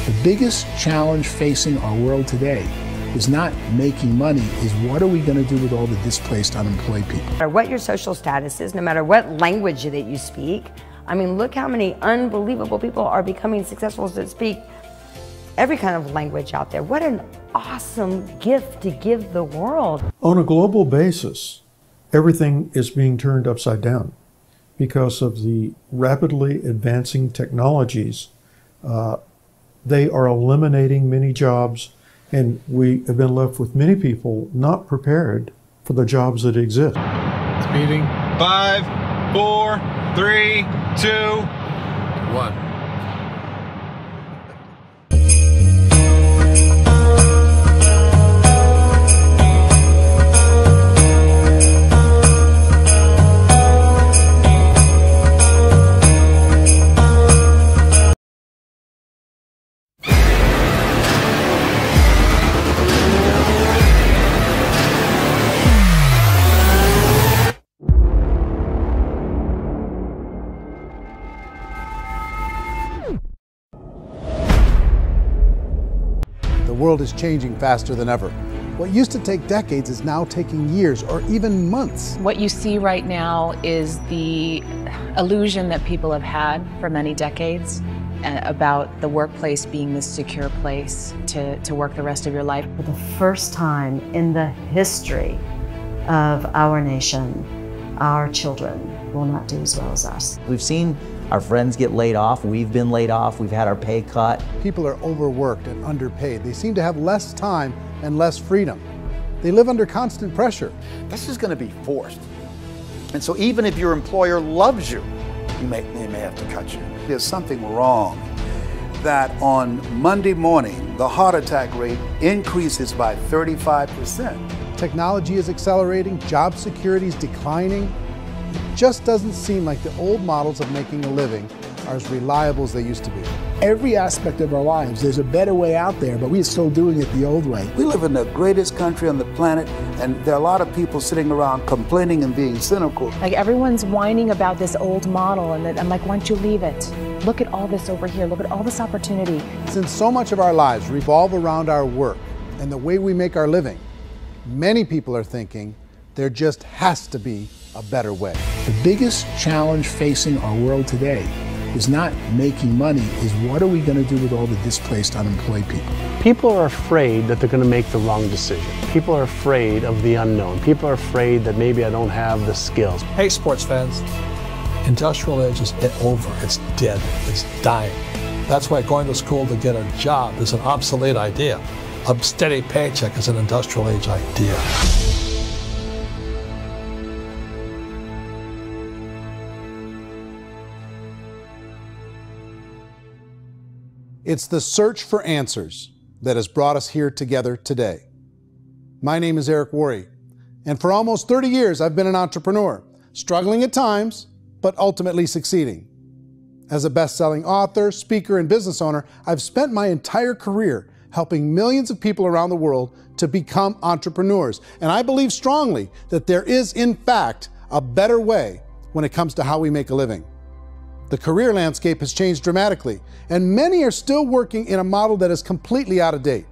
The biggest challenge facing our world today is not making money, is what are we going to do with all the displaced, unemployed people? No matter what your social status is, no matter what language that you speak, I mean, look how many unbelievable people are becoming successful to speak every kind of language out there. What an awesome gift to give the world. On a global basis, everything is being turned upside down because of the rapidly advancing technologies. They are eliminating many jobs, and we have been left with many people not prepared for the jobs that exist. Speeding. 5, 4, 3, 2, 1. The world is changing faster than ever. What used to take decades is now taking years or even months. What you see right now is the illusion that people have had for many decades about the workplace being this secure place to work the rest of your life. For the first time in the history of our nation, our children will not do as well as us. We've seen our friends get laid off, we've been laid off, we've had our pay cut. People are overworked and underpaid. They seem to have less time and less freedom. They live under constant pressure. This is going to be forced. And so even if your employer loves you, they may have to cut you. There's something wrong that on Monday morning, the heart attack rate increases by 35%. Technology is accelerating, job security is declining. It just doesn't seem like the old models of making a living are as reliable as they used to be. Every aspect of our lives, there's a better way out there, but we're still doing it the old way. We live in the greatest country on the planet, and there are a lot of people sitting around complaining and being cynical. Like everyone's whining about this old model, and I'm like, why don't you leave it? Look at all this over here, look at all this opportunity. Since so much of our lives revolve around our work and the way we make our living, many people are thinking there just has to be a better way. The biggest challenge facing our world today is not making money, is what are we going to do with all the displaced, unemployed people? People are afraid that they're going to make the wrong decision. People are afraid of the unknown. People are afraid that maybe I don't have the skills. Hey, sports fans, industrial age is over. It's dead. It's dying. That's why going to school to get a job is an obsolete idea. A steady paycheck is an industrial age idea. It's the search for answers that has brought us here together today. My name is Eric Worre, and for almost 30 years I've been an entrepreneur, struggling at times, but ultimately succeeding. As a best-selling author, speaker, and business owner, I've spent my entire career helping millions of people around the world to become entrepreneurs. And I believe strongly that there is, in fact, a better way when it comes to how we make a living. The career landscape has changed dramatically, and many are still working in a model that is completely out of date.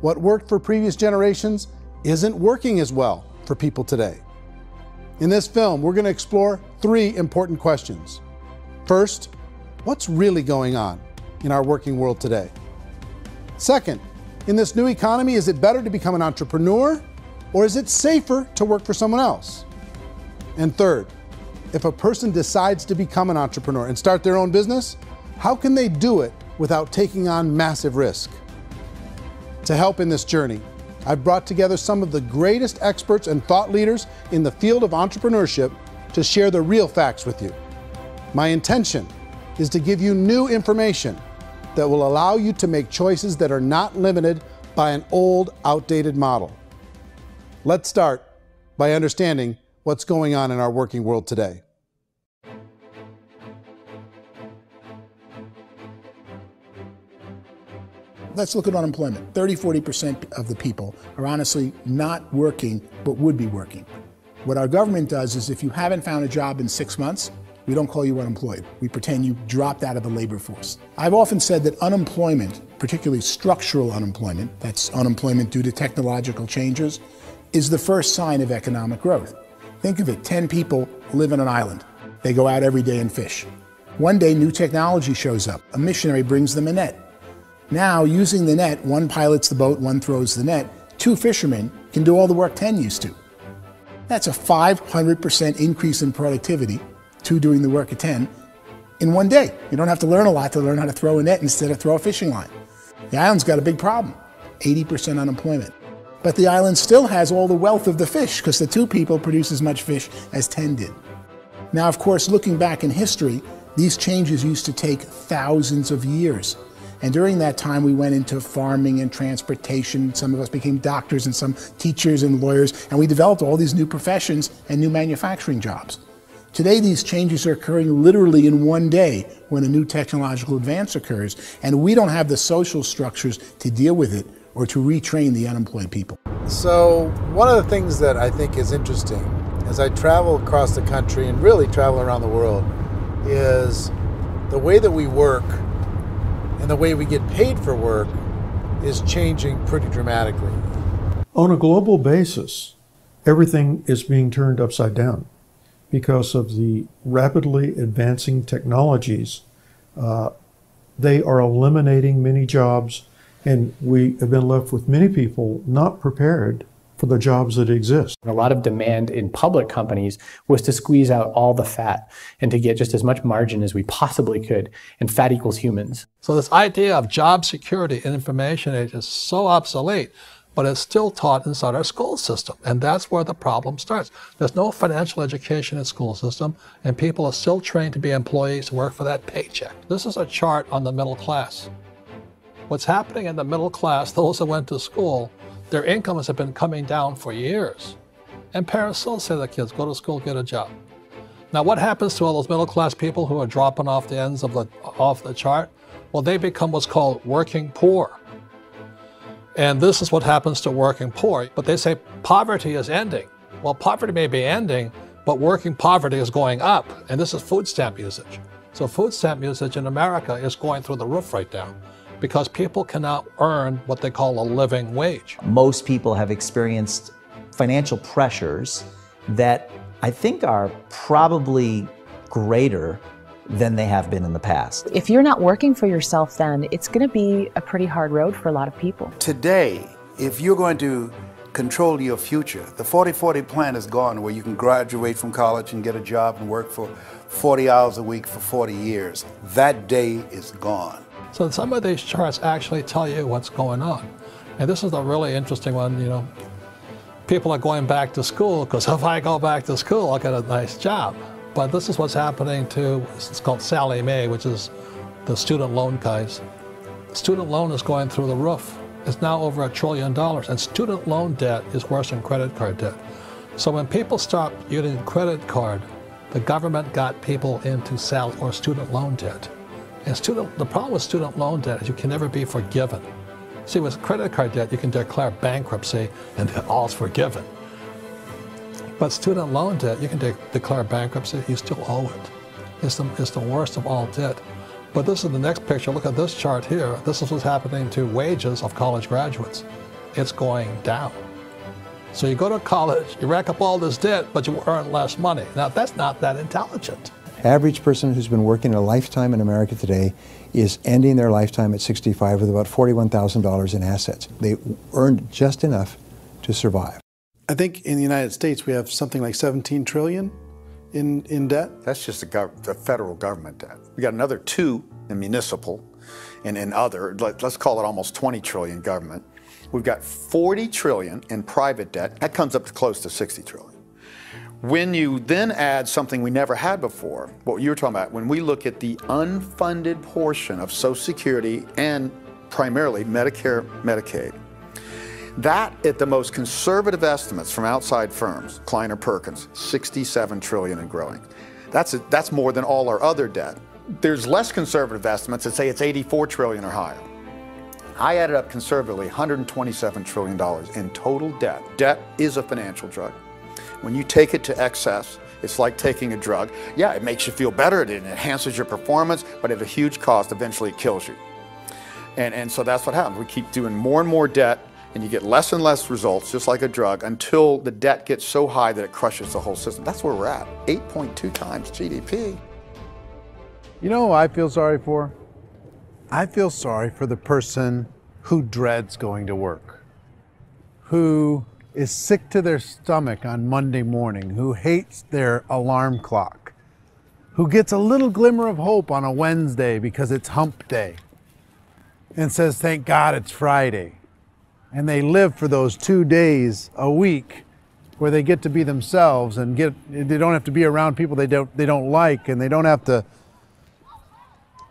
What worked for previous generations isn't working as well for people today. In this film, we're going to explore 3 important questions. First, what's really going on in our working world today? Second, in this new economy, is it better to become an entrepreneur, or is it safer to work for someone else? And third, if a person decides to become an entrepreneur and start their own business, how can they do it without taking on massive risk? To help in this journey, I've brought together some of the greatest experts and thought leaders in the field of entrepreneurship to share the real facts with you. My intention is to give you new information that will allow you to make choices that are not limited by an old, outdated model. Let's start by understanding what's going on in our working world today. Let's look at unemployment. 30–40% of the people are honestly not working, but would be working. What our government does is if you haven't found a job in 6 months, We don't call you unemployed. We pretend you dropped out of the labor force. I've often said that unemployment, particularly structural unemployment, that's unemployment due to technological changes, is the first sign of economic growth. Think of it, 10 people live on an island. They go out every day and fish. One day, new technology shows up. A missionary brings them a net. Now, using the net, one pilots the boat, one throws the net. 2 fishermen can do all the work 10 used to. That's a 500% increase in productivity, 2 doing the work of 10, in one day. You don't have to learn a lot to learn how to throw a net instead of throw a fishing line. The island's got a big problem, 80% unemployment. But the island still has all the wealth of the fish because the 2 people produce as much fish as 10 did. Now, of course, looking back in history, these changes used to take thousands of years. And during that time, we went into farming and transportation. Some of us became doctors and some teachers and lawyers, and we developed all these new professions and new manufacturing jobs. Today, these changes are occurring literally in one day when a new technological advance occurs, and we don't have the social structures to deal with it or to retrain the unemployed people. So one of the things that I think is interesting as I travel across the country and really travel around the world is the way that we work and the way we get paid for work is changing pretty dramatically. On a global basis, everything is being turned upside down because of the rapidly advancing technologies. They are eliminating many jobs, and we have been left with many people not prepared for the jobs that exist. A lot of demand in public companies was to squeeze out all the fat and to get just as much margin as we possibly could, and fat equals humans. So this idea of job security in information age is so obsolete, but it's still taught inside our school system, and that's where the problem starts. There's no financial education in school system, and people are still trained to be employees who work for that paycheck. This is a chart on the middle class. What's happening in the middle class, those that went to school, their incomes have been coming down for years. And parents still say to their kids, go to school, get a job. Now what happens to all those middle class people who are dropping off the ends of off the chart? Well, they become what's called working poor. And this is what happens to working poor. But they say poverty is ending. Well, poverty may be ending, but working poverty is going up. And this is food stamp usage. So food stamp usage in America is going through the roof right now, because people cannot earn what they call a living wage. Most people have experienced financial pressures that I think are probably greater than they have been in the past. If you're not working for yourself, then it's going to be a pretty hard road for a lot of people. Today, if you're going to control your future, the 40-40 plan is gone, where you can graduate from college and get a job and work for 40 hours a week for 40 years. That day is gone. So some of these charts actually tell you what's going on. And this is a really interesting one, you know. People are going back to school because if I go back to school, I'll get a nice job. But this is what's happening to, it's called Sallie Mae, which is the student loan guys. Student loan is going through the roof. It's now over $1 trillion, and student loan debt is worse than credit card debt. So when people stopped using credit card, the government got people into student loan debt. And the problem with student loan debt is you can never be forgiven. See, with credit card debt, you can declare bankruptcy and all's forgiven. But student loan debt, you can declare bankruptcy, you still owe it. It's the worst of all debt. But this is the next picture. Look at this chart here. This is what's happening to wages of college graduates. It's going down. So you go to college, you rack up all this debt, but you earn less money. Now, that's not that intelligent. Average person who's been working a lifetime in America today is ending their lifetime at 65 with about $41,000 in assets. They earned just enough to survive. I think in the United States we have something like 17 trillion in debt. That's just the federal government debt. We got another 2 in municipal and in other, let's call it almost 20 trillion government. We've got 40 trillion in private debt. That comes up to close to 60 trillion. When you then add something we never had before, what you were talking about, when we look at the unfunded portion of Social Security and primarily Medicare, Medicaid, that at the most conservative estimates from outside firms, Kleiner Perkins, 67 trillion and growing. That's more than all our other debt. There's less conservative estimates that say it's 84 trillion or higher. I added up conservatively $127 trillion in total debt. Debt is a financial drug. When you take it to excess, It's like taking a drug. Yeah, it makes you feel better, it enhances your performance, but at a huge cost, eventually it kills you. And so that's what happens. We keep doing more and more debt, and you get less and less results, just like a drug, until the debt gets so high that it crushes the whole system. That's where we're at, 8.2 times GDP. You know who I feel sorry for? I feel sorry for the person who dreads going to work, who is sick to their stomach on Monday morning, who hates their alarm clock, who gets a little glimmer of hope on a Wednesday because it's hump day and says, thank God it's Friday. And they live for those 2 days a week where they get to be themselves and they don't have to be around people they don't like, and they don't have to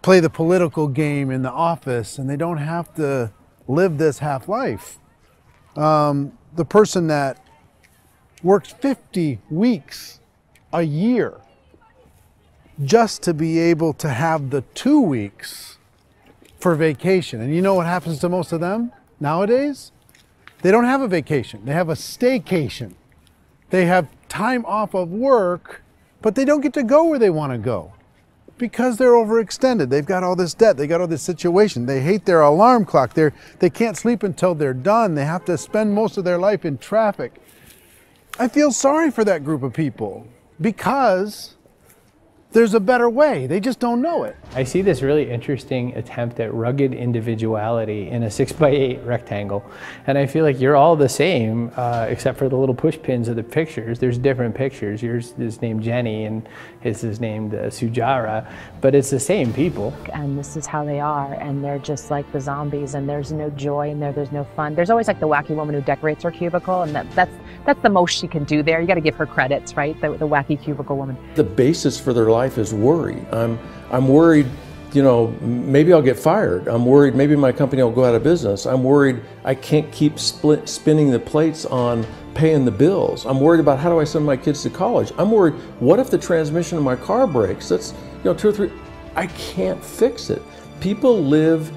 play the political game in the office, and they don't have to live this half life. The person that works 50 weeks a year just to be able to have the 2 weeks for vacation. And you know what happens to most of them nowadays? They don't have a vacation. They have a staycation. They have time off of work, but they don't get to go where they want to go because they're overextended. They've got all this debt. They got all this situation. They hate their alarm clock. They can't sleep until they're done. They have to spend most of their life in traffic. I feel sorry for that group of people because there's a better way. They just don't know it. I see this really interesting attempt at rugged individuality in a 6x8 rectangle. And I feel like you're all the same, except for the little push pins of the pictures. There's different pictures. Yours is named Jenny and his is named Sujara, but it's the same people. And this is how they are, and they're just like the zombies, and there's no joy in there, there's no fun. There's always like the wacky woman who decorates her cubicle, and that's the most she can do there. You got to give her credits, right? The wacky cubicle woman. The basis for their life is worry. I'm worried, you know, maybe I'll get fired. I'm worried maybe my company will go out of business. I'm worried I can't keep spinning the plates on paying the bills. I'm worried about how do I send my kids to college. I'm worried, what if the transmission of my car breaks? That's, you know, 2 or 3, I can't fix it. People live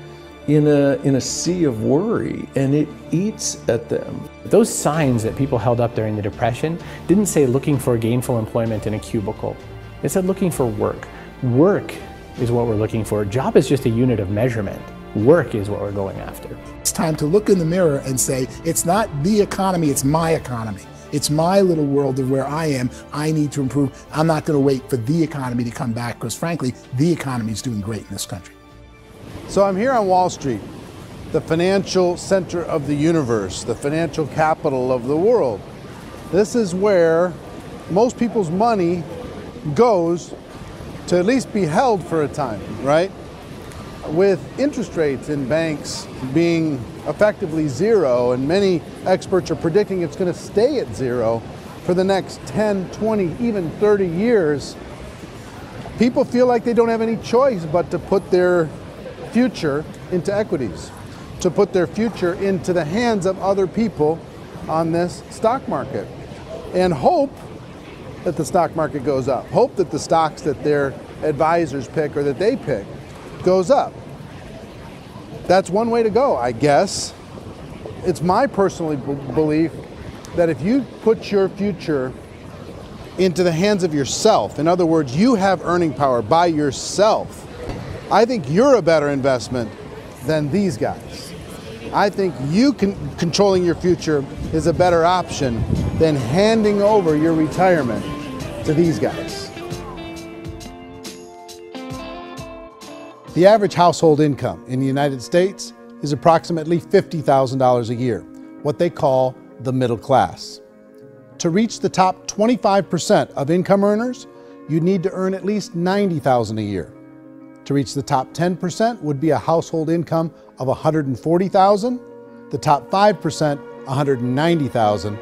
in a sea of worry, and it eats at them. Those signs that people held up during the Depression didn't say looking for gainful employment in a cubicle. It said looking for work. Work is what we're looking for. Job is just a unit of measurement. Work is what we're going after. It's time to look in the mirror and say, it's not the economy, it's my economy. It's my little world of where I am. I need to improve. I'm not going to wait for the economy to come back, because frankly, the economy is doing great in this country. So I'm here on Wall Street, the financial center of the universe, the financial capital of the world. This is where most people's money goes to at least be held for a time, right? With interest rates in banks being effectively zero, and many experts are predicting it's going to stay at zero for the next 10, 20, even 30 years, people feel like they don't have any choice but to put their future into equities, to put their future into the hands of other people on this stock market, and hope that the stock market goes up, hope that the stocks that their advisors pick or that they pick goes up. That's one way to go, I guess. It's my personal belief that if you put your future into the hands of yourself, in other words, you have earning power by yourself, I think you're a better investment than these guys. I think you controlling your future is a better option than handing over your retirement to these guys. The average household income in the United States is approximately $50,000 a year, what they call the middle class. To reach the top 25% of income earners, you'd need to earn at least $90,000 a year. To reach the top 10% would be a household income of $140,000, the top 5%, $190,000,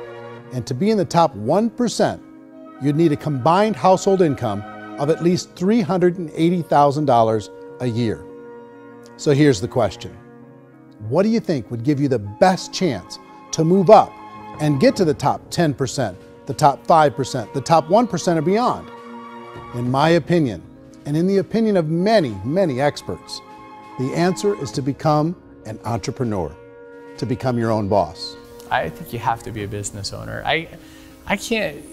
and to be in the top 1%, you'd need a combined household income of at least $380,000 a year. So here's the question. What do you think would give you the best chance to move up and get to the top 10%, the top 5%, the top 1% or beyond? In my opinion, and in the opinion of many, many experts, the answer is to become an entrepreneur, to become your own boss. I think you have to be a business owner. I can't,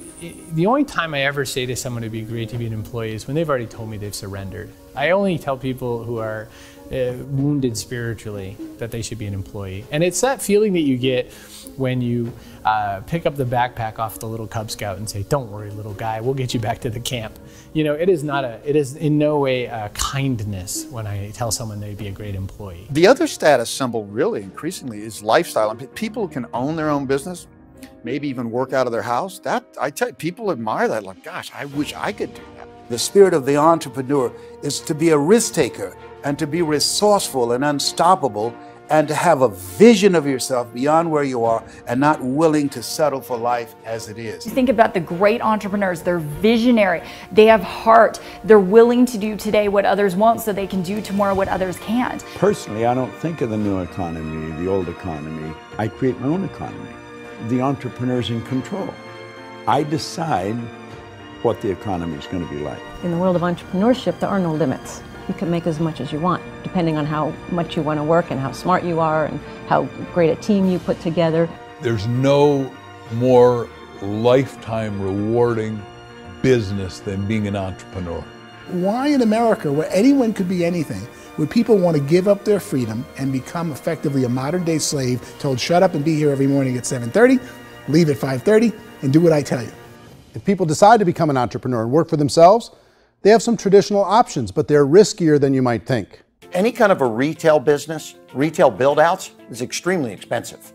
the only time I ever say to someone it'd be great to be an employee is when they've already told me they've surrendered. I only tell people who are wounded spiritually that they should be an employee. And it's that feeling that you get when you pick up the backpack off the little Cub Scout and say, "Don't worry, little guy, we'll get you back to the camp." You know, it is in no way a kindness when I tell someone they'd be a great employee. The other status symbol really increasingly is lifestyle. And people who can own their own business, maybe even work out of their house, that, I tell you, people admire that. Like, gosh, I wish I could do that. The spirit of the entrepreneur is to be a risk taker and to be resourceful and unstoppable and to have a vision of yourself beyond where you are and not willing to settle for life as it is. You think about the great entrepreneurs, they're visionary, they have heart, they're willing to do today what others won't so they can do tomorrow what others can't. Personally, I don't think of the new economy, the old economy. I create my own economy. The entrepreneur's in control. I decide what the economy is going to be like. In the world of entrepreneurship, there are no limits. You can make as much as you want, depending on how much you want to work and how smart you are and how great a team you put together. There's no more lifetime rewarding business than being an entrepreneur. Why in America, where anyone could be anything, would people want to give up their freedom and become effectively a modern-day slave, told shut up and be here every morning at 7:30, leave at 5:30, and do what I tell you? If people decide to become an entrepreneur and work for themselves, they have some traditional options, but they're riskier than you might think. Any kind of a retail business, retail build-outs is extremely expensive.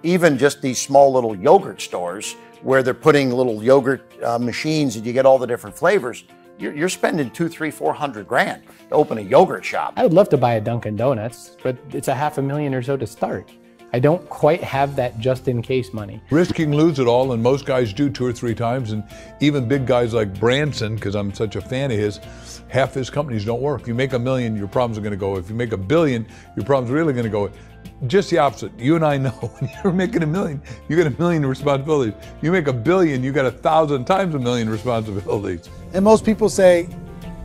Even just these small little yogurt stores where they're putting little yogurt machines and you get all the different flavors, you're spending $200,000, $300,000, $400,000 to open a yogurt shop. I would love to buy a Dunkin' Donuts, but it's $500,000 or so to start. I don't quite have that just-in-case money. Risking lose it all, and most guys do 2 or 3 times, and even big guys like Branson, because I'm such a fan of his, half his companies don't work. If you make $1 million, your problems are going to go. If you make $1 billion, your problems are really going to go. Just the opposite. You and I know when you're making $1 million, you get $1 million responsibilities. You make $1 billion, you got 1,000 times $1 million responsibilities. And most people say,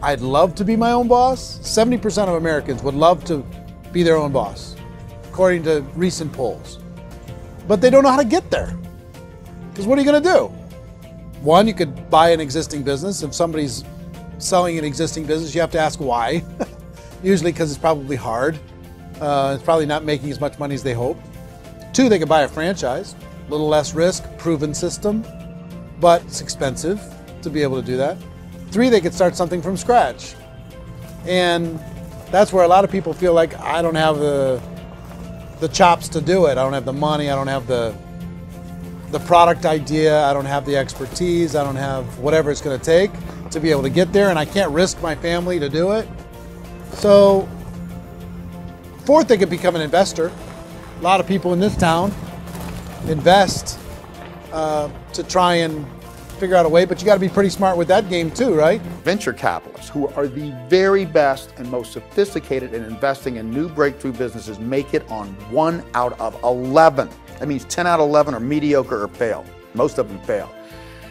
I'd love to be my own boss. 70% of Americans would love to be their own boss, according to recent polls. But they don't know how to get there. Because what are you going to do? One, you could buy an existing business. If somebody's selling an existing business, you have to ask why. Usually because it's probably hard. It's probably not making as much money as they hope. 2, they could buy a franchise. A little less risk, proven system, but it's expensive to be able to do that. 3, they could start something from scratch. And that's where a lot of people feel like, I don't have the chops to do it. I don't have the money. I don't have the product idea. I don't have the expertise. I don't have whatever it's going to take to be able to get there, and I can't risk my family to do it. So 4th, they could become an investor. A lot of people in this town invest to try and figure out a way, but you got to be pretty smart with that game too, right? Venture capitalists, who are the very best and most sophisticated in investing in new breakthrough businesses, make it on 1 out of 11. That means 10 out of 11 are mediocre or fail. Most of them fail.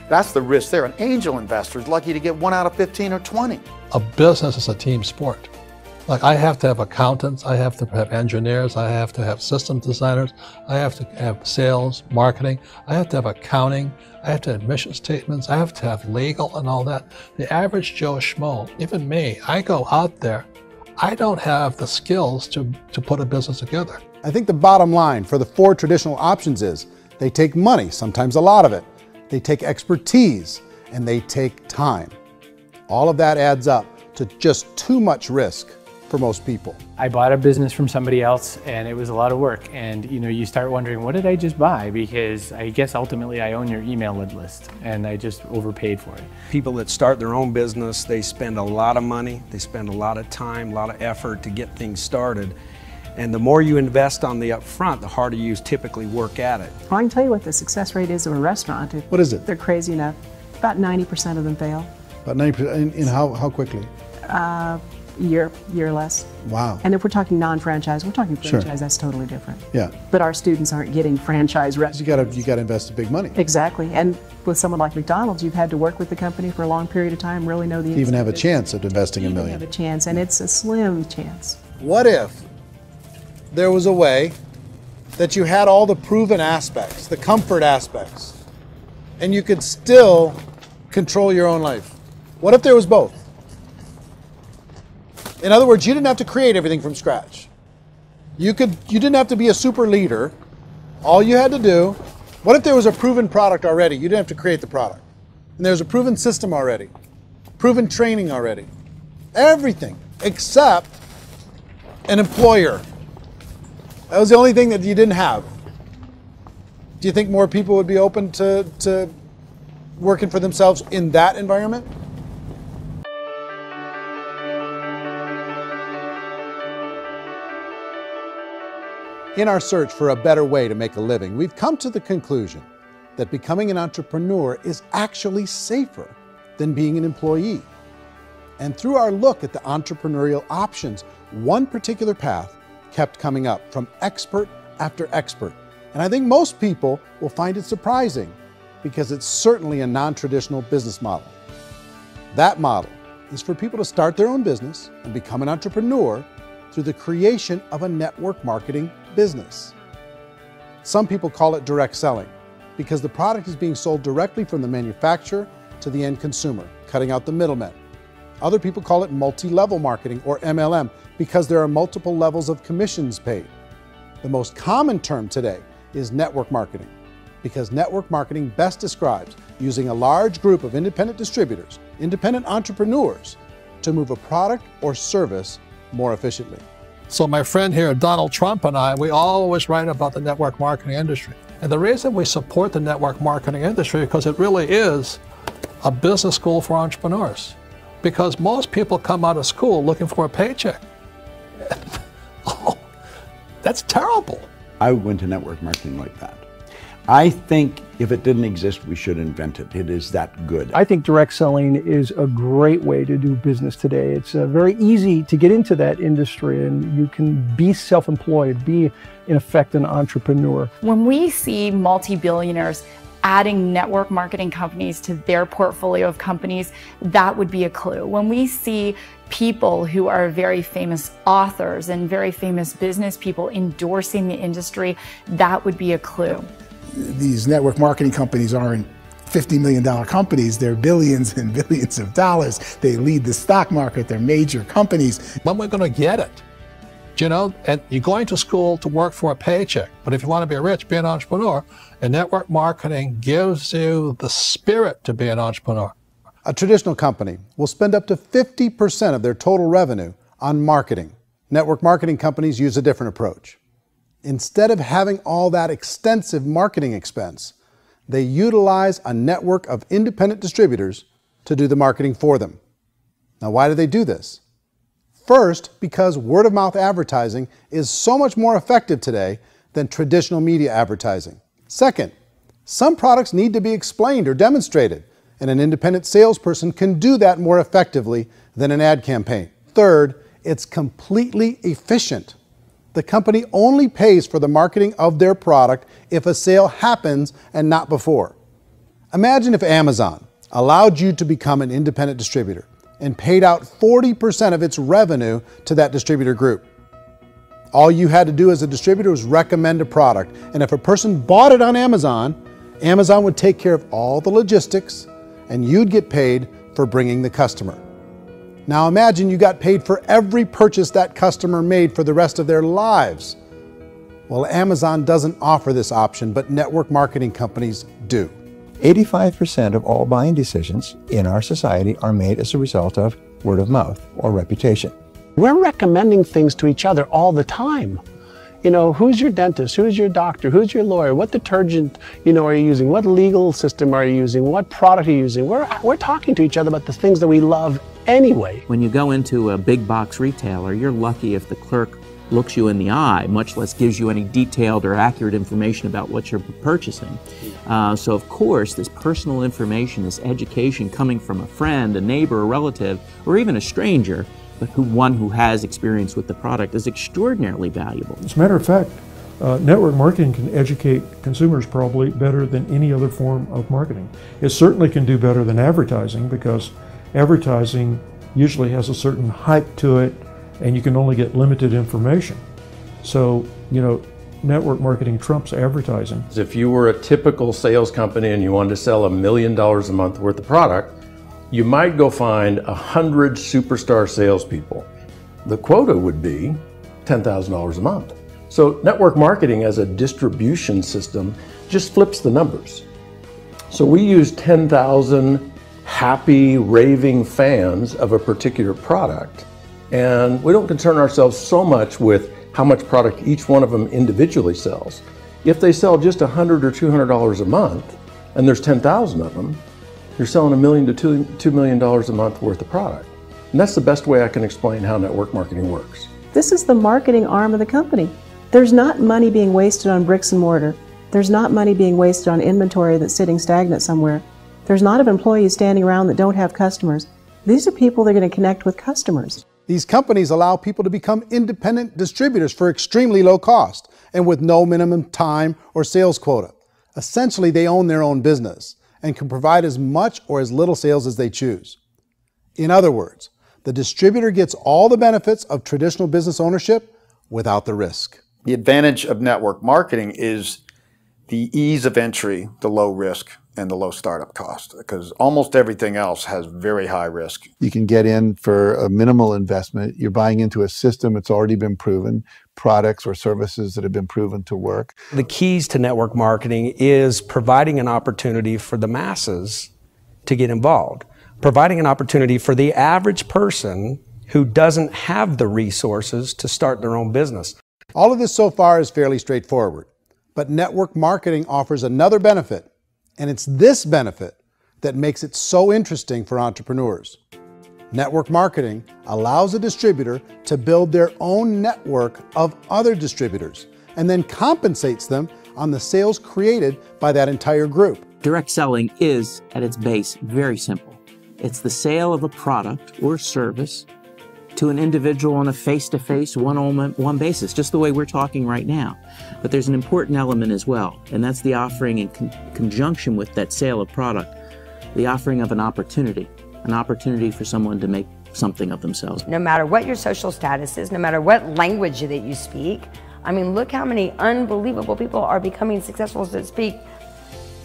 That's the risk there. An angel investor is lucky to get 1 out of 15 or 20. A business is a team sport. Like, I have to have accountants, I have to have engineers, I have to have system designers, I have to have sales, marketing, I have to have accounting, I have to have mission statements, I have to have legal and all that. The average Joe Schmo, even me, I go out there, I don't have the skills to put a business together. I think the bottom line for the 4 traditional options is they take money, sometimes a lot of it. They take expertise, and they take time. All of that adds up to just too much risk for most people. I bought a business from somebody else and it was a lot of work, and you start wondering, what did I just buy? Because I guess ultimately I own your email list and I just overpaid for it. People that start their own business, they spend a lot of money, they spend a lot of time, a lot of effort to get things started. And the more you invest on the upfront, the harder you typically work at it. Well, I can tell you what the success rate is of a restaurant. What is it? They're crazy enough. About 90% of them fail. About 90%, in how quickly? Year or less. Wow. And if we're talking non-franchise, we're talking franchise, Sure. That's totally different. Yeah. But our students aren't getting franchise restaurants. You got to invest big money. Exactly. And with someone like McDonald's, you've had to work with the company for a long period of time, really know the To even have a chance at investing $1 million. have a chance, and it's a slim chance. What if there was a way that you had all the proven aspects, the comfort aspects, and you could still control your own life? What if there was both? In other words, you didn't have to create everything from scratch. You didn't have to be a super leader. All you had to do, what if there was a proven product already? You didn't have to create the product. And there's a proven system already, proven training already. Everything except an employer. That was the only thing that you didn't have. Do you think more people would be open to working for themselves in that environment? In our search for a better way to make a living, we've come to the conclusion that becoming an entrepreneur is actually safer than being an employee. And through our look at the entrepreneurial options, one particular path kept coming up from expert after expert. And I think most people will find it surprising because it's certainly a non-traditional business model. That model is for people to start their own business and become an entrepreneur through the creation of a network marketing business. Some people call it direct selling because the product is being sold directly from the manufacturer to the end consumer, cutting out the middlemen. Other people call it multi-level marketing, or MLM, because there are multiple levels of commissions paid. The most common term today is network marketing, because network marketing best describes using a large group of independent distributors, independent entrepreneurs, to move a product or service more efficiently. So my friend here, Donald Trump, and I, we always write about the network marketing industry. And the reason we support the network marketing industry is because it really is a business school for entrepreneurs. Because most people come out of school looking for a paycheck. Oh, that's terrible. I would go into network marketing like that. I think if it didn't exist, we should invent it. It is that good. I think direct selling is a great way to do business today. It's very easy to get into that industry, and you can be self-employed, be in effect an entrepreneur. When we see multi-billionaires adding network marketing companies to their portfolio of companies, that would be a clue. When we see people who are very famous authors and very famous business people endorsing the industry, that would be a clue. These network marketing companies aren't $50 million companies, they're billions and billions of dollars. They lead the stock market, they're major companies. When we're going to get it? You know, and you're going to school to work for a paycheck, but if you want to be rich, be an entrepreneur, and network marketing gives you the spirit to be an entrepreneur. A traditional company will spend up to 50% of their total revenue on marketing. Network marketing companies use a different approach. Instead of having all that extensive marketing expense, they utilize a network of independent distributors to do the marketing for them. Now, why do they do this? First, because word-of-mouth advertising is so much more effective today than traditional media advertising. Second, some products need to be explained or demonstrated, and an independent salesperson can do that more effectively than an ad campaign. Third, it's completely efficient. The company only pays for the marketing of their product if a sale happens and not before. Imagine if Amazon allowed you to become an independent distributor and paid out 40% of its revenue to that distributor group. All you had to do as a distributor was recommend a product, and if a person bought it on Amazon, Amazon would take care of all the logistics and you'd get paid for bringing the customer. Now imagine you got paid for every purchase that customer made for the rest of their lives. Well, Amazon doesn't offer this option, but network marketing companies do. 85% of all buying decisions in our society are made as a result of word of mouth or reputation. We're recommending things to each other all the time. You know, who's your dentist? Who's your doctor? Who's your lawyer? What detergent, are you using? What legal system are you using? What product are you using? We're talking to each other about the things that we love anyway. When you go into a big box retailer, you're lucky if the clerk looks you in the eye, much less gives you any detailed or accurate information about what you're purchasing. So of course, this personal information, this education coming from a friend, a neighbor, a relative, or even a stranger, but one who has experience with the product is extraordinarily valuable. As a matter of fact, network marketing can educate consumers probably better than any other form of marketing. It certainly can do better than advertising, because advertising usually has a certain hype to it and you can only get limited information. So, network marketing trumps advertising. If you were a typical sales company and you wanted to sell $1 million a month worth of product, you might go find 100 superstar salespeople. The quota would be $10,000 a month. So network marketing as a distribution system just flips the numbers. So we use 10,000 happy, raving fans of a particular product, and we don't concern ourselves so much with how much product each one of them individually sells. If they sell just $100 or $200 a month, and there's 10,000 of them, you're selling $1 million to $2 million a month worth of product. And that's the best way I can explain how network marketing works. This is the marketing arm of the company. There's not money being wasted on bricks and mortar. There's not money being wasted on inventory that's sitting stagnant somewhere. There's not of employees standing around that don't have customers. These are people that are going to connect with customers. These companies allow people to become independent distributors for extremely low cost and with no minimum time or sales quota. Essentially, they own their own business and can provide as much or as little sales as they choose. In other words, the distributor gets all the benefits of traditional business ownership without the risk. The advantage of network marketing is the ease of entry, the low risk, and the low startup cost, because almost everything else has very high risk. You can get in for a minimal investment. You're buying into a system that's already been proven, products or services that have been proven to work. The keys to network marketing is providing an opportunity for the masses to get involved, providing an opportunity for the average person who doesn't have the resources to start their own business. All of this so far is fairly straightforward, but network marketing offers another benefit. And it's this benefit that makes it so interesting for entrepreneurs. Network marketing allows a distributor to build their own network of other distributors and then compensates them on the sales created by that entire group. Direct selling is, at its base, very simple. It's the sale of a product or service to an individual on a face-to-face, one-on-one basis, just the way we're talking right now. But there's an important element as well, and that's the offering in conjunction with that sale of product, the offering of an opportunity for someone to make something of themselves. No matter what your social status is, no matter what language that you speak, I mean, look how many unbelievable people are becoming successful that speak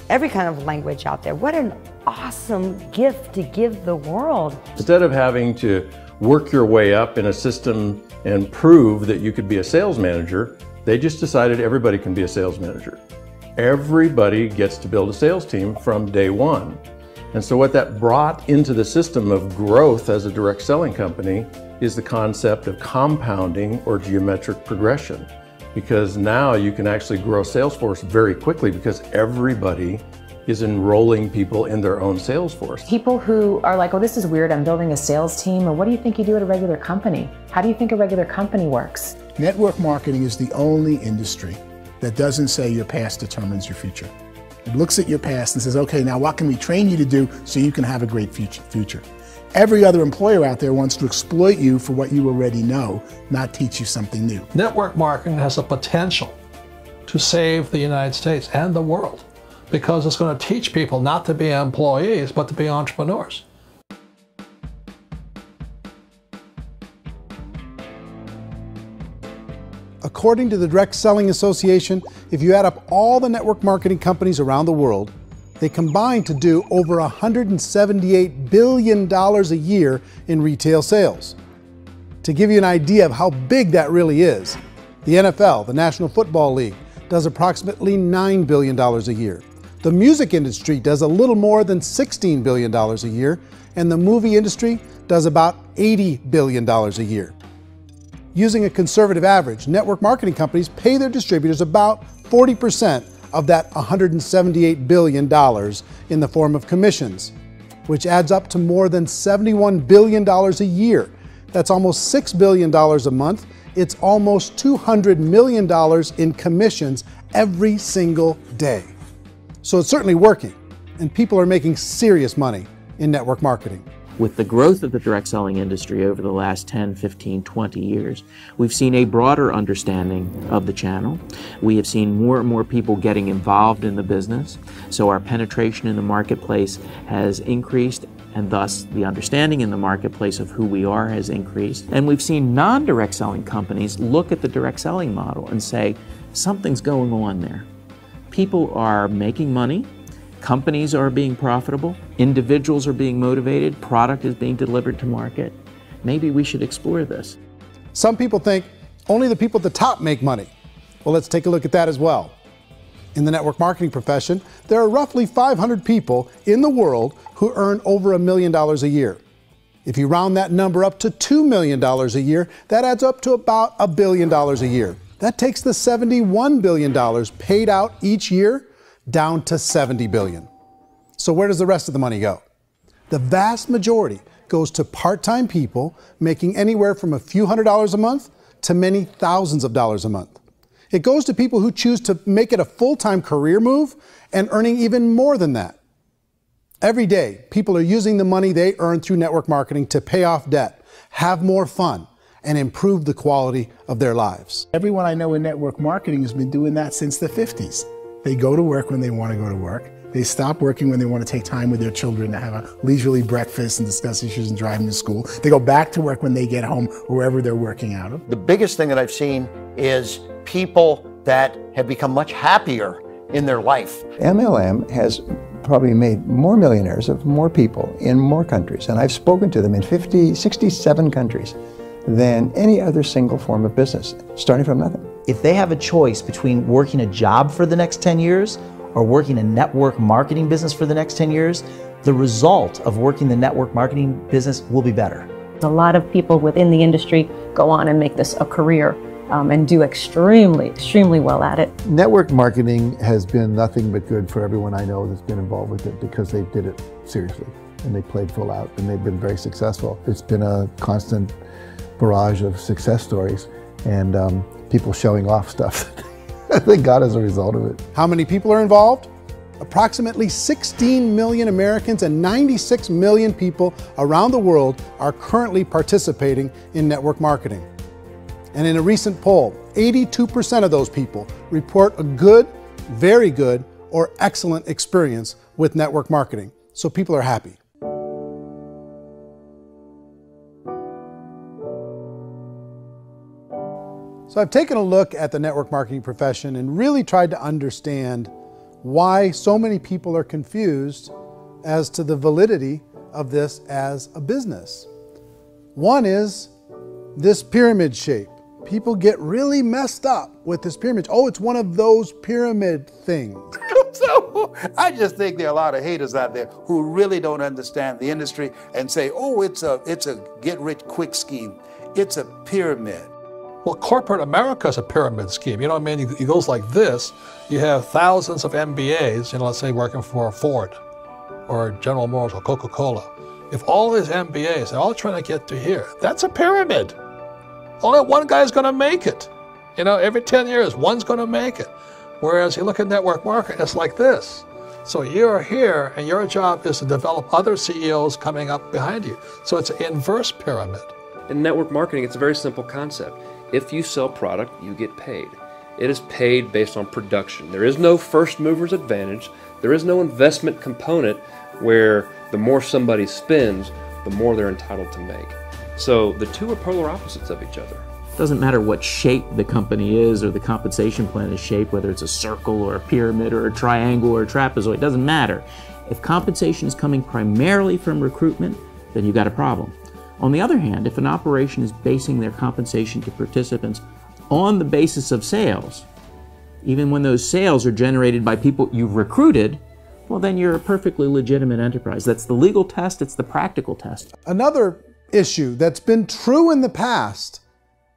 every kind of language out there. What an awesome gift to give the world. Instead of having to work your way up in a system and prove that you could be a sales manager, they just decided everybody can be a sales manager. Everybody gets to build a sales team from day one. And so what that brought into the system of growth as a direct selling company is the concept of compounding or geometric progression. Because now you can actually grow a sales force very quickly because everybody is enrolling people in their own sales force. People who are like, oh, this is weird, I'm building a sales team, or what do you think you do at a regular company? How do you think a regular company works? Network marketing is the only industry that doesn't say your past determines your future. It looks at your past and says, okay, now what can we train you to do so you can have a great future? Every other employer out there wants to exploit you for what you already know, not teach you something new. Network marketing has the potential to save the United States and the world, because it's going to teach people not to be employees, but to be entrepreneurs. According to the Direct Selling Association, if you add up all the network marketing companies around the world, they combine to do over $178 billion a year in retail sales. To give you an idea of how big that really is, the NFL, the National Football League, does approximately $9 billion a year. The music industry does a little more than $16 billion a year, and the movie industry does about $80 billion a year. Using a conservative average, network marketing companies pay their distributors about 40% of that $178 billion in the form of commissions, which adds up to more than $71 billion a year. That's almost $6 billion a month. It's almost $200 million in commissions every single day. So it's certainly working, and people are making serious money in network marketing. With the growth of the direct selling industry over the last 10, 15, 20 years, we've seen a broader understanding of the channel. We have seen more and more people getting involved in the business, so our penetration in the marketplace has increased and thus the understanding in the marketplace of who we are has increased. And we've seen non-direct selling companies look at the direct selling model and say, something's going on there. People are making money, companies are being profitable, individuals are being motivated, product is being delivered to market. Maybe we should explore this. Some people think only the people at the top make money. Well, let's take a look at that as well. In the network marketing profession, there are roughly 500 people in the world who earn over $1 million a year. If you round that number up to $2 million a year, that adds up to about $1 billion a year. That takes the $71 billion paid out each year down to $70 billion. So where does the rest of the money go? The vast majority goes to part-time people making anywhere from a few $100s a month to many thousands of dollars a month. It goes to people who choose to make it a full-time career move and earning even more than that. Every day, people are using the money they earn through network marketing to pay off debt, have more fun, and improve the quality of their lives. Everyone I know in network marketing has been doing that since the 50s. They go to work when they want to go to work. They stop working when they want to take time with their children to have a leisurely breakfast and discuss issues and drive them to school. They go back to work when they get home, wherever they're working out of. The biggest thing that I've seen is people that have become much happier in their life. MLM has probably made more millionaires of more people in more countries, and I've spoken to them in 67 countries, than any other single form of business, starting from nothing. If they have a choice between working a job for the next 10 years or working a network marketing business for the next 10 years, the result of working the network marketing business will be better. A lot of people within the industry go on and make this a career and do extremely well at it. Network marketing has been nothing but good for everyone I know that's been involved with it because they did it seriously and they played full out and they've been very successful. It's been a constant barrage of success stories and people showing off stuff that they got as a result of it. How many people are involved? Approximately 16 million Americans and 96 million people around the world are currently participating in network marketing. And in a recent poll, 82% of those people report a good, very good, or excellent experience with network marketing. So people are happy. So I've taken a look at the network marketing profession and really tried to understand why so many people are confused as to the validity of this as a business. One is this pyramid shape. People get really messed up with this pyramid. Oh, it's one of those pyramid things. So I just think there are a lot of haters out there who really don't understand the industry and say, oh, it's a get-rich-quick scheme. It's a pyramid. Well, corporate America is a pyramid scheme. You know what I mean? It goes like this. You have thousands of MBAs, let's say working for Ford or General Motors or Coca-Cola. If all these MBAs, they're all trying to get to here, that's a pyramid. Only one guy's going to make it. Every 10 years, one's going to make it. Whereas you look at network marketing, it's like this. So you're here, and your job is to develop other CEOs coming up behind you. So it's an inverse pyramid. In network marketing, it's a very simple concept. If you sell product, you get paid. It is paid based on production. There is no first mover's advantage. There is no investment component where the more somebody spends, the more they're entitled to make. So the two are polar opposites of each other. It doesn't matter what shape the company is or the compensation plan is shaped, whether it's a circle or a pyramid or a triangle or a trapezoid, it doesn't matter. If compensation is coming primarily from recruitment, then you've got a problem. On the other hand, if an operation is basing their compensation to participants on the basis of sales, even when those sales are generated by people you've recruited, well, then you're a perfectly legitimate enterprise. That's the legal test, it's the practical test. Another issue that's been true in the past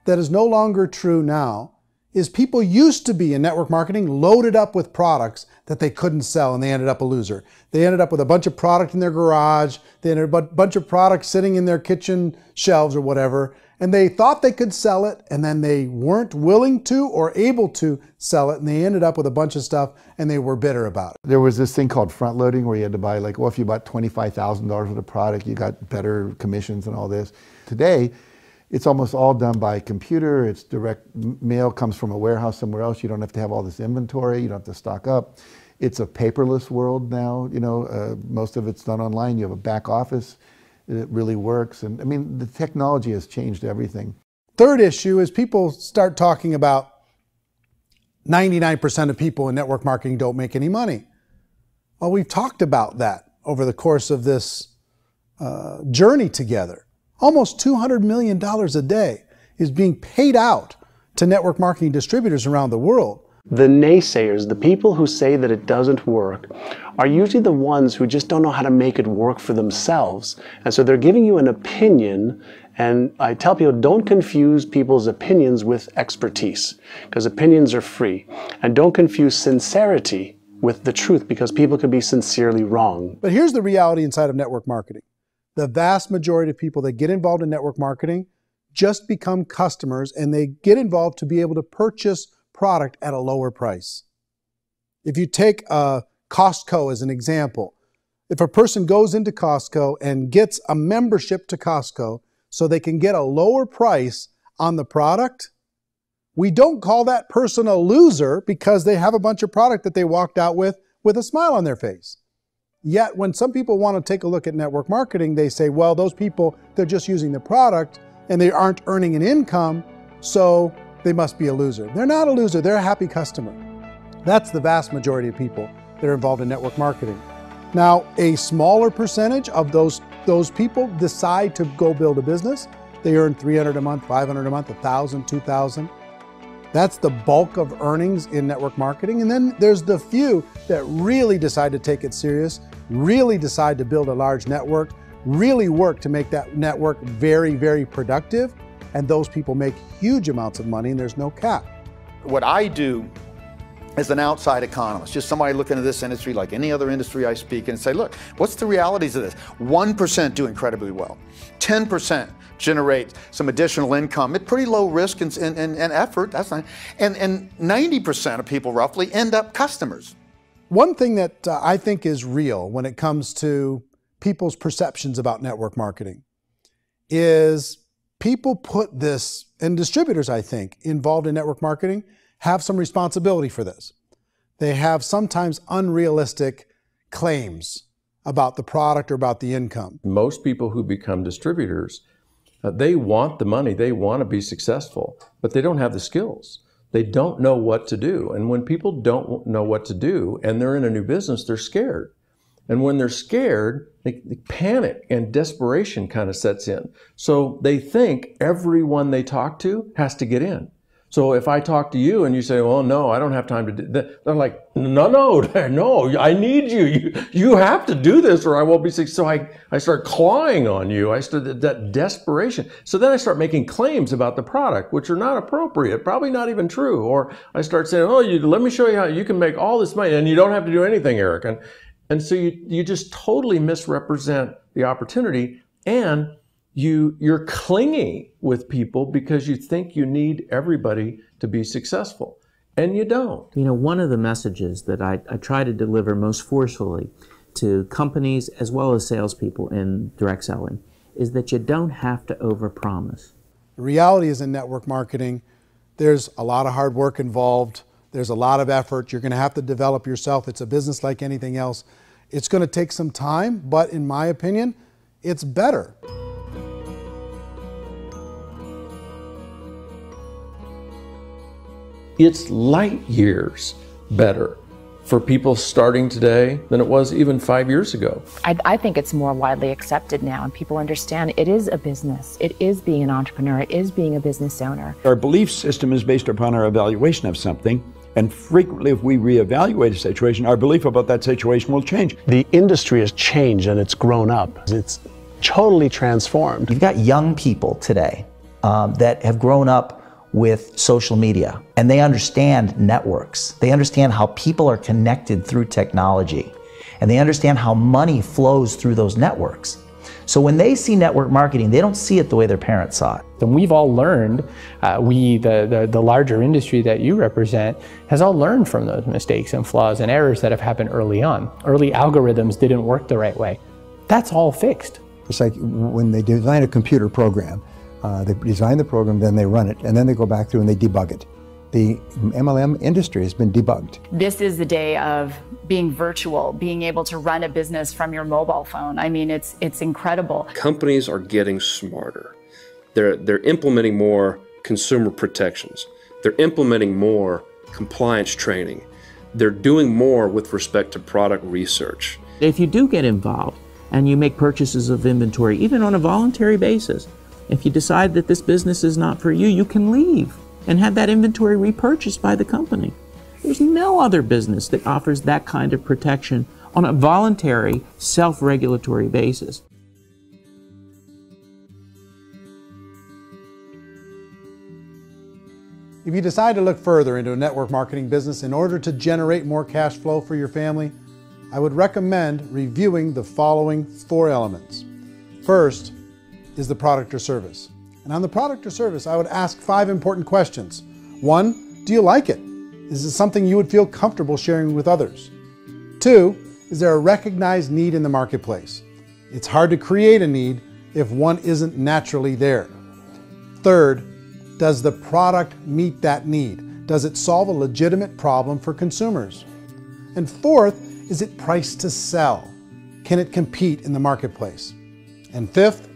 that is no longer true now is people used to be in network marketing loaded up with products that they couldn't sell and they ended up a loser. They ended up with a bunch of product in their garage, they ended up with a bunch of products sitting in their kitchen shelves or whatever, and they thought they could sell it and then they weren't willing to or able to sell it and they ended up with a bunch of stuff and they were bitter about it. There was this thing called front loading where you had to buy if you bought $25,000 worth of product, you got better commissions and all this. Today, it's almost all done by computer. It's direct mail, comes from a warehouse somewhere else. You don't have to have all this inventory. You don't have to stock up. It's a paperless world now. You know, most of it's done online. You have a back office. It really works. And I mean, the technology has changed everything. Third issue is people start talking about 99% of people in network marketing don't make any money. Well, we've talked about that over the course of this journey together. Almost $200 million a day is being paid out to network marketing distributors around the world. The naysayers, the people who say that it doesn't work, are usually the ones who just don't know how to make it work for themselves. And so they're giving you an opinion, and I tell people, don't confuse people's opinions with expertise, because opinions are free. And don't confuse sincerity with the truth, because people can be sincerely wrong. But here's the reality inside of network marketing. The vast majority of people that get involved in network marketing just become customers, and they get involved to be able to purchase product at a lower price. If you take Costco as an example, if a person goes into Costco and gets a membership to Costco so they can get a lower price on the product, we don't call that person a loser because they have a bunch of product that they walked out with a smile on their face. Yet when some people want to take a look at network marketing, they say, well, those people, they're just using the product and they aren't earning an income, so they must be a loser. They're not a loser, they're a happy customer. That's the vast majority of people that are involved in network marketing. Now, a smaller percentage of those people decide to go build a business. They earn $300 a month, $500 a month, $1,000, $2,000. That's the bulk of earnings in network marketing. And then there's the few that really decide to take it serious, really decide to build a large network, really work to make that network very, very productive. And those people make huge amounts of money and there's no cap. What I do as an outside economist, just somebody looking at this industry like any other industry I speak and say, look, what's the realities of this? 1% do incredibly well. 10% generate some additional income at pretty low risk and effort. That's not, and 90% of people roughly end up customers. One thing that I think is real when it comes to people's perceptions about network marketing is people put this, and distributors, I think, involved in network marketing have some responsibility for this. They have sometimes unrealistic claims about the product or about the income. Most people who become distributors, they want the money, they want to be successful, but they don't have the skills. They don't know what to do. And when people don't know what to do and they're in a new business, they're scared. And when they're scared, they panic and desperation kind of sets in. So they think everyone they talk to has to get in. So if I talk to you and you say, well, no, I don't have time to do that, they're like, no, I need you. You have to do this or I won't be successful. So I start clawing on you. I start that desperation. So then I start making claims about the product, which are not appropriate, probably not even true. Or I start saying, oh, let me show you how you can make all this money and you don't have to do anything, Eric. And so you just totally misrepresent the opportunity, and you're clingy with people because you think you need everybody to be successful, and you don't. You know, one of the messages that I try to deliver most forcefully to companies as well as salespeople in direct selling is that you don't have to overpromise. The reality is in network marketing, there's a lot of hard work involved. There's a lot of effort. You're going to have to develop yourself. It's a business like anything else. It's going to take some time, but in my opinion, it's better. It's light years better for people starting today than it was even 5 years ago. I think it's more widely accepted now, and people understand it is a business. It is being an entrepreneur. It is being a business owner. Our belief system is based upon our evaluation of something. And frequently, if we reevaluate a situation, our belief about that situation will change. The industry has changed and it's grown up. It's totally transformed. You've got young people today that have grown up with social media, and they understand networks. They understand how people are connected through technology, and they understand how money flows through those networks. So when they see network marketing, they don't see it the way their parents saw it. And we've all learned, the larger industry that you represent, has all learned from those mistakes and flaws and errors that have happened early on. Early algorithms didn't work the right way. That's all fixed. It's like when they design a computer program, they design the program, then they run it, and then they go back through and they debug it. The MLM industry has been debunked. This is the day of being virtual, being able to run a business from your mobile phone. I mean, it's incredible. Companies are getting smarter. They're implementing more consumer protections. They're implementing more compliance training. They're doing more with respect to product research. If you do get involved and you make purchases of inventory, even on a voluntary basis, if you decide that this business is not for you, you can leave and have that inventory repurchased by the company. There's no other business that offers that kind of protection on a voluntary, self-regulatory basis. If you decide to look further into a network marketing business in order to generate more cash flow for your family, I would recommend reviewing the following 4 elements. First is the product or service. And on the product or service, I would ask 5 important questions. 1, do you like it? Is it something you would feel comfortable sharing with others? 2, is there a recognized need in the marketplace? It's hard to create a need if one isn't naturally there. Third, does the product meet that need? Does it solve a legitimate problem for consumers? And fourth, is it priced to sell? Can it compete in the marketplace? And fifth,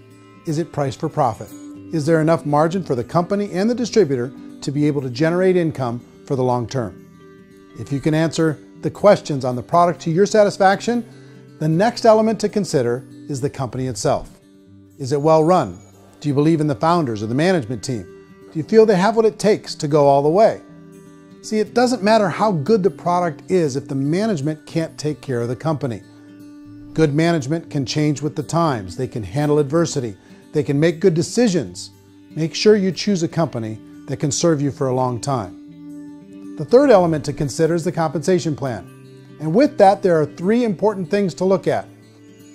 is it priced for profit? Is there enough margin for the company and the distributor to be able to generate income for the long term? If you can answer the questions on the product to your satisfaction, the next element to consider is the company itself. Is it well run? Do you believe in the founders or the management team? Do you feel they have what it takes to go all the way? See, it doesn't matter how good the product is if the management can't take care of the company. Good management can change with the times. They can handle adversity. They can make good decisions. Make sure you choose a company that can serve you for a long time. The third element to consider is the compensation plan. And with that, there are 3 important things to look at.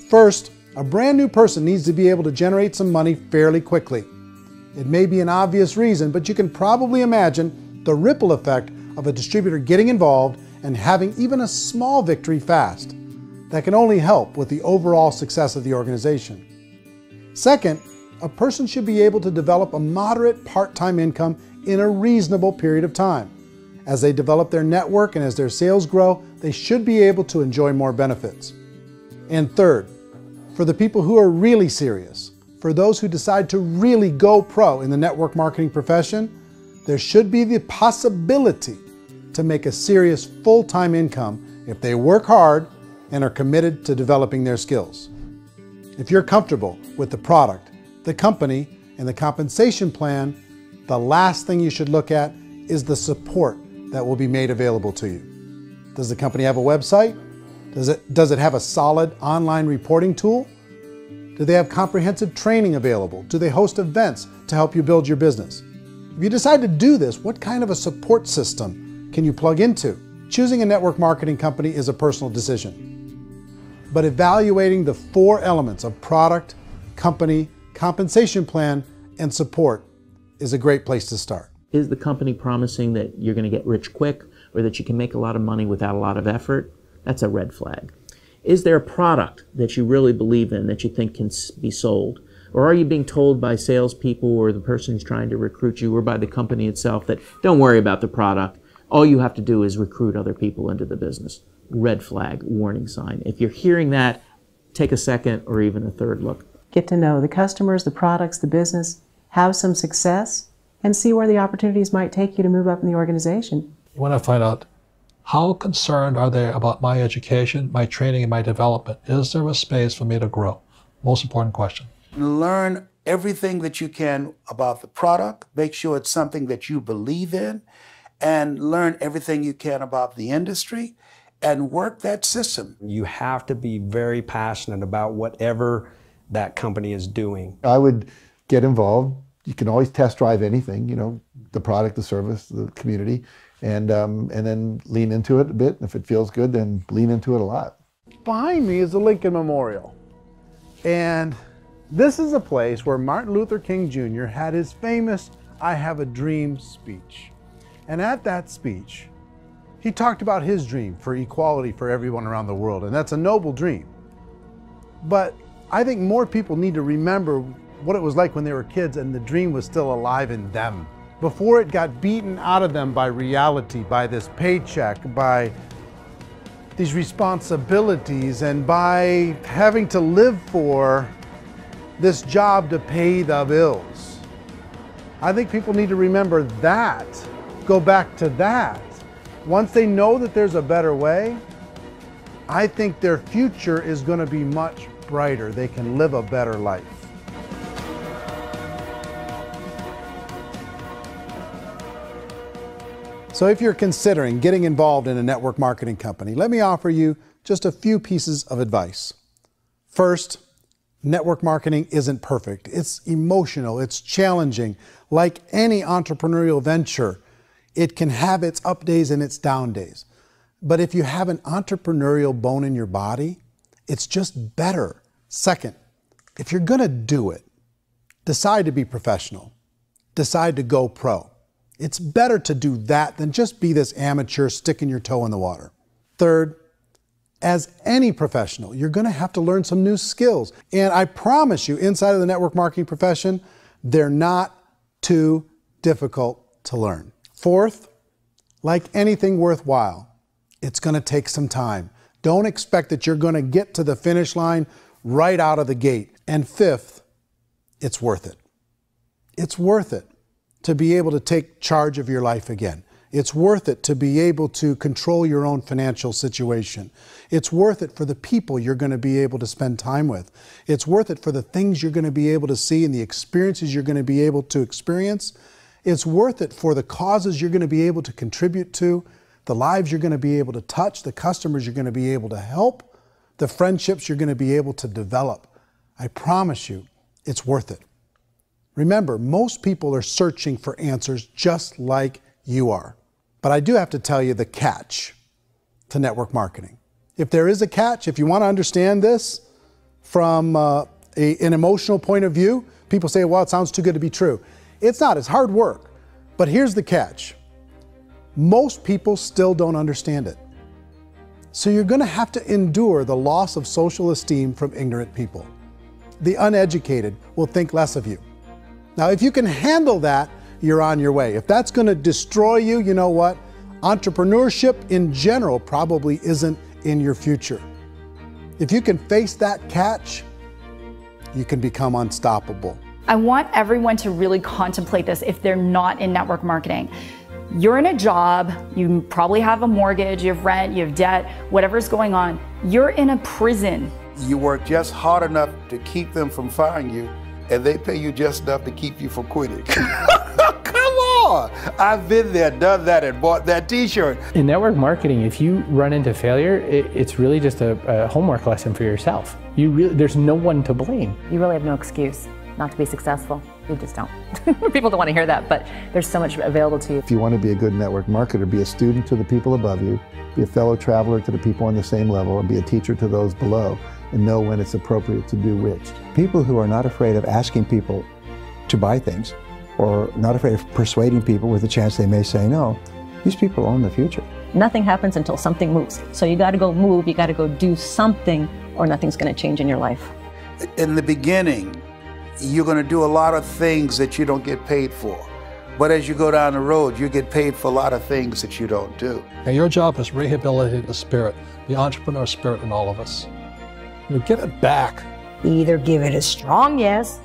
First, a brand new person needs to be able to generate some money fairly quickly. It may be an obvious reason, but you can probably imagine the ripple effect of a distributor getting involved and having even a small victory fast. That can only help with the overall success of the organization. Second, a person should be able to develop a moderate part-time income in a reasonable period of time. As they develop their network and as their sales grow, they should be able to enjoy more benefits. And third, for the people who are really serious, for those who decide to really go pro in the network marketing profession, there should be the possibility to make a serious full-time income if they work hard and are committed to developing their skills. If you're comfortable with the product, the company, and the compensation plan, the last thing you should look at is the support that will be made available to you. Does the company have a website? Does it have a solid online reporting tool? Do they have comprehensive training available? Do they host events to help you build your business? If you decide to do this, what kind of a support system can you plug into? Choosing a network marketing company is a personal decision. But evaluating the 4 elements of product, company, compensation plan, and support is a great place to start. Is the company promising that you're going to get rich quick or that you can make a lot of money without a lot of effort? That's a red flag. Is there a product that you really believe in that you think can be sold? Or are you being told by salespeople or the person who's trying to recruit you or by the company itself that don't worry about the product, all you have to do is recruit other people into the business? Red flag, warning sign. If you're hearing that, take a second or even a third look. Get to know the customers, the products, the business, have some success, and see where the opportunities might take you to move up in the organization. You want to find out how concerned are they about my education, my training, and my development? Is there a space for me to grow? Most important question. Learn everything that you can about the product. Make sure it's something that you believe in, and learn everything you can about the industry and work that system. You have to be very passionate about whatever that company is doing. I would get involved. You can always test drive anything, you know, the product, the service, the community, and then lean into it a bit. If it feels good, then lean into it a lot. Behind me is the Lincoln Memorial. And this is a place where Martin Luther King Jr. had his famous "I Have a Dream" speech. And at that speech, he talked about his dream for equality for everyone around the world, and that's a noble dream. But I think more people need to remember what it was like when they were kids and the dream was still alive in them. before it got beaten out of them by reality, by this paycheck, by these responsibilities, and by having to live for this job to pay the bills. I think people need to remember that, go back to that. Once they know that there's a better way, I think their future is going to be much brighter. They can live a better life. So if you're considering getting involved in a network marketing company, let me offer you just a few pieces of advice. First, network marketing isn't perfect. It's emotional, it's challenging. Like any entrepreneurial venture, it can have its up days and its down days. But if you have an entrepreneurial bone in your body, it's just better. Second, if you're gonna do it, decide to be professional. Decide to go pro. It's better to do that than just be this amateur sticking your toe in the water. Third, as any professional, you're gonna have to learn some new skills. And I promise you, inside of the network marketing profession, they're not too difficult to learn. Fourth, like anything worthwhile, it's gonna take some time. Don't expect that you're gonna get to the finish line right out of the gate. And fifth, it's worth it. It's worth it to be able to take charge of your life again. It's worth it to be able to control your own financial situation. It's worth it for the people you're going to be able to spend time with. It's worth it for the things you're going to be able to see and the experiences you're going to be able to experience. It's worth it for the causes you're going to be able to contribute to, the lives you're going to be able to touch, the customers you're going to be able to help, the friendships you're going to be able to develop. I promise you, it's worth it. Remember, most people are searching for answers just like you are. But I do have to tell you the catch to network marketing. If there is a catch, if you want to understand this from an emotional point of view, people say, well, it sounds too good to be true. It's not, it's hard work. But here's the catch. Most people still don't understand it. So you're going to have to endure the loss of social esteem from ignorant people. The uneducated will think less of you. Now, if you can handle that, you're on your way. If that's going to destroy you, you know what? Entrepreneurship in general probably isn't in your future. If you can face that catch, you can become unstoppable. I want everyone to really contemplate this if they're not in network marketing. You're in a job, you probably have a mortgage, you have rent, you have debt, whatever's going on. You're in a prison. You work just hard enough to keep them from firing you, and they pay you just enough to keep you from quitting. Come on! I've been there, done that, and bought that t-shirt. In network marketing, if you run into failure, it's really just a homework lesson for yourself. There's no one to blame. You really have no excuse not to be successful. You just don't. People don't want to hear that, but there's so much available to you. If you want to be a good network marketer, be a student to the people above you, be a fellow traveler to the people on the same level, and be a teacher to those below, and know when it's appropriate to do which. People who are not afraid of asking people to buy things, or not afraid of persuading people with a chance they may say no, these people own the future. Nothing happens until something moves. So you got to go move, you got to go do something, or nothing's going to change in your life. In the beginning, you're going to do a lot of things that you don't get paid for. But as you go down the road, you get paid for a lot of things that you don't do. And your job is rehabilitate the spirit, the entrepreneur spirit in all of us. You get it back. Either give it a strong yes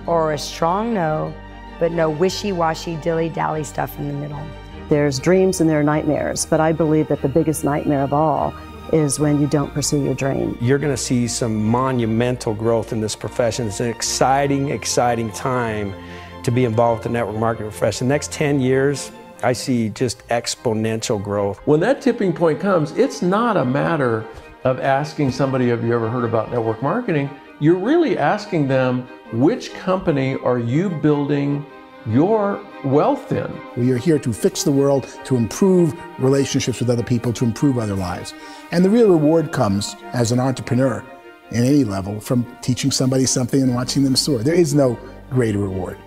or a strong no, but no wishy-washy, dilly-dally stuff in the middle. There's dreams and there are nightmares, but I believe that the biggest nightmare of all is when you don't pursue your dream. You're going to see some monumental growth in this profession. It's an exciting, exciting time to be involved with the network marketing profession. The next 10 years, I see just exponential growth. When that tipping point comes, it's not a matter of asking somebody, have you ever heard about network marketing? You're really asking them, which company are you building your wealth in? We are here to fix the world, to improve relationships with other people, to improve other lives. And the real reward comes as an entrepreneur in any level from teaching somebody something and watching them soar. There is no greater reward.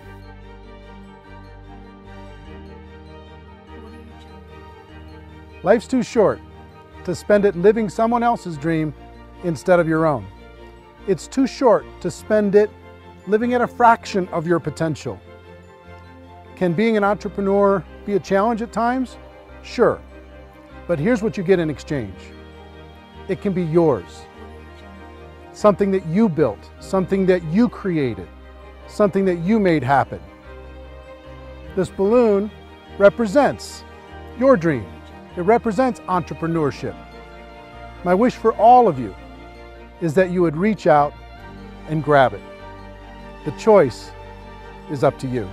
Life's too short to spend it living someone else's dream instead of your own. It's too short to spend it living at a fraction of your potential. Can being an entrepreneur be a challenge at times? Sure. But here's what you get in exchange. It can be yours. Something that you built, something that you created, something that you made happen. This balloon represents your dream. It represents entrepreneurship. My wish for all of you is that you would reach out and grab it. The choice is up to you.